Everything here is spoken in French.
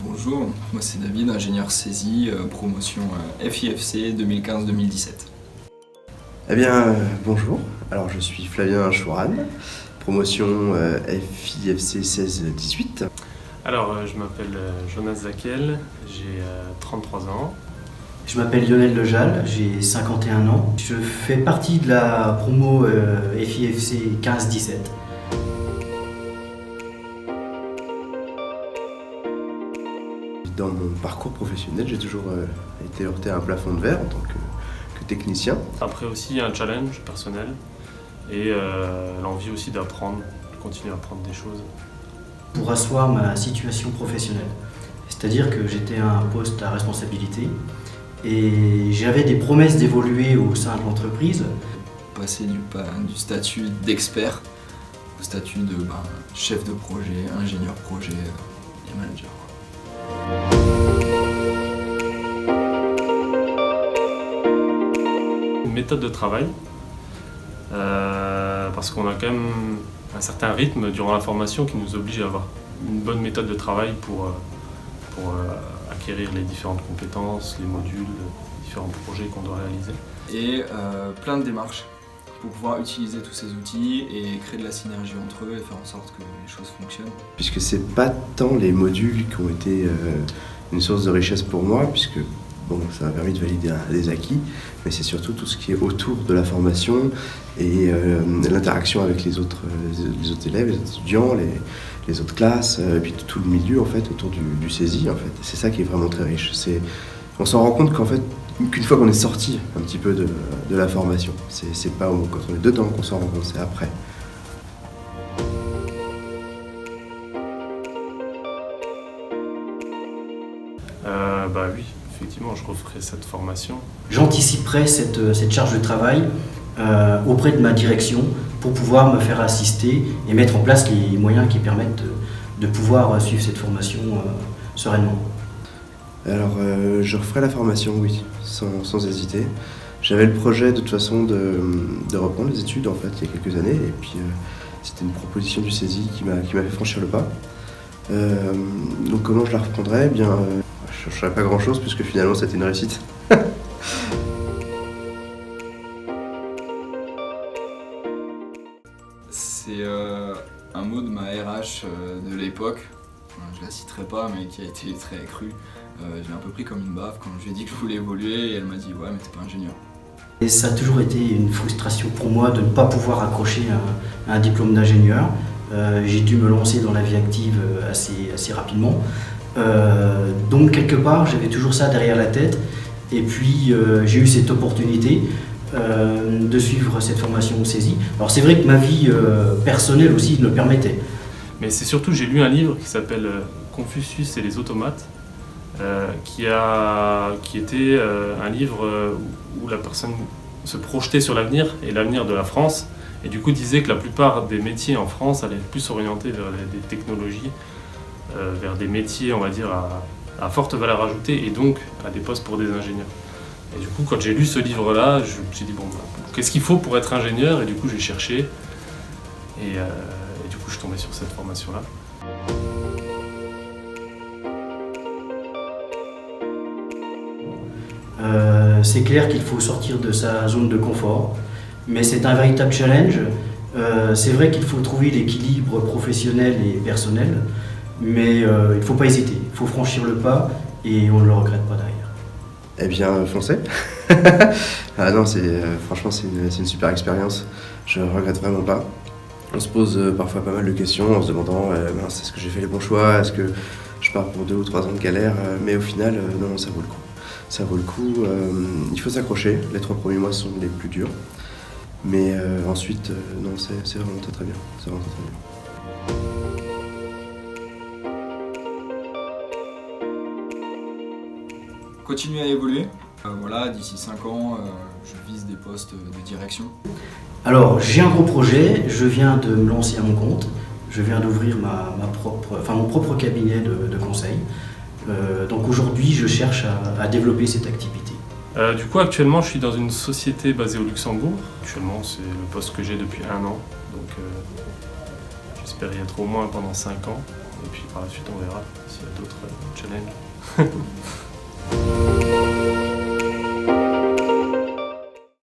Bonjour, moi c'est David, ingénieur saisie, promotion FIFC 2015-2017. Eh bien, bonjour, alors je suis Flavien Chouran, promotion FIFC 16-18. Alors, je m'appelle Jonas Zakel, j'ai 33 ans. Je m'appelle Lionel Lejal, j'ai 51 ans. Je fais partie de la promo FIFC 15-17. Dans mon parcours professionnel, j'ai toujours été heurté à un plafond de verre en tant que technicien. Après aussi un challenge personnel et l'envie aussi d'apprendre, de continuer à apprendre des choses. Pour asseoir ma situation professionnelle, c'est-à-dire que j'étais à un poste à responsabilité et j'avais des promesses d'évoluer au sein de l'entreprise. Passer du statut d'expert au statut de chef de projet, ingénieur projet et manager. Une méthode de travail, parce qu'on a quand même un certain rythme durant la formation qui nous oblige à avoir une bonne méthode de travail pour acquérir les différentes compétences, les modules, les différents projets qu'on doit réaliser. Et plein de démarches pour pouvoir utiliser tous ces outils et créer de la synergie entre eux et faire en sorte que les choses fonctionnent. Puisque c'est pas tant les modules qui ont été une source de richesse pour moi, puisque ça m'a permis de valider des acquis, mais c'est surtout tout ce qui est autour de la formation et l'interaction avec les autres élèves, les autres étudiants, les autres classes, et puis tout le milieu en fait autour du saisie en fait. C'est ça qui est vraiment très riche. On s'en rend compte qu'une fois qu'on est sorti un petit peu de la formation, c'est pas quand on est dedans qu'on s'en rend compte, c'est après. Oui, effectivement, je referai cette formation. J'anticiperai cette charge de travail auprès de ma direction pour pouvoir me faire assister et mettre en place les moyens qui permettent de pouvoir suivre cette formation sereinement. Alors, je referai la formation, oui, sans hésiter. J'avais le projet de toute façon de reprendre les études en fait il y a quelques années et puis c'était une proposition du saisie qui m'a fait franchir le pas. Donc comment je la reprendrai? Eh bien, je ne changerai pas grand chose puisque finalement c'était une réussite. C'est un mot de ma RH de l'époque, je la citerai pas mais qui a été très cru. Je l'ai un peu pris comme une baffe quand je lui ai dit que je voulais évoluer et elle m'a dit ouais mais t'es pas ingénieur. Et ça a toujours été une frustration pour moi de ne pas pouvoir accrocher un diplôme d'ingénieur. J'ai dû me lancer dans la vie active assez rapidement. Donc quelque part j'avais toujours ça derrière la tête et puis j'ai eu cette opportunité de suivre cette formation saisie. Alors c'est vrai que ma vie personnelle aussi me le permettait. Mais c'est surtout, j'ai lu un livre qui s'appelle Confucius et les automates, qui était un livre où la personne se projetait sur l'avenir et l'avenir de la France, et du coup disait que la plupart des métiers en France allaient plus s'orienter vers des technologies, vers des métiers, on va dire, à forte valeur ajoutée, et donc à des postes pour des ingénieurs. Et du coup, quand j'ai lu ce livre-là, je me suis dit, qu'est-ce qu'il faut pour être ingénieur? Et du coup, j'ai cherché, et du coup, je suis tombé sur cette formation-là. C'est clair qu'il faut sortir de sa zone de confort, mais c'est un véritable challenge. C'est vrai qu'il faut trouver l'équilibre professionnel et personnel, mais il ne faut pas hésiter, il faut franchir le pas et on ne le regrette pas derrière. Eh bien, foncez. Ah non, franchement c'est une super expérience, je regrette vraiment pas. On se pose parfois pas mal de questions en se demandant est-ce que j'ai fait les bons choix, est-ce que je pars pour 2 ou 3 ans de galère, mais au final, non, ça vaut le coup. Ça vaut le coup, il faut s'accrocher, les 3 premiers mois sont les plus durs, mais ensuite, non, c'est vraiment très bien, c'est vraiment très bien. Continuer à évoluer, d'ici 5 ans, je vise des postes de direction. Alors j'ai un gros projet, je viens de me lancer à mon compte, je viens d'ouvrir mon propre cabinet de conseil. Donc aujourd'hui je cherche à développer cette activité. Du coup actuellement je suis dans une société basée au Luxembourg. Actuellement c'est le poste que j'ai depuis 1 an, donc j'espère y être au moins pendant 5 ans. Et puis par la suite, on verra s'il y a d'autres challenges.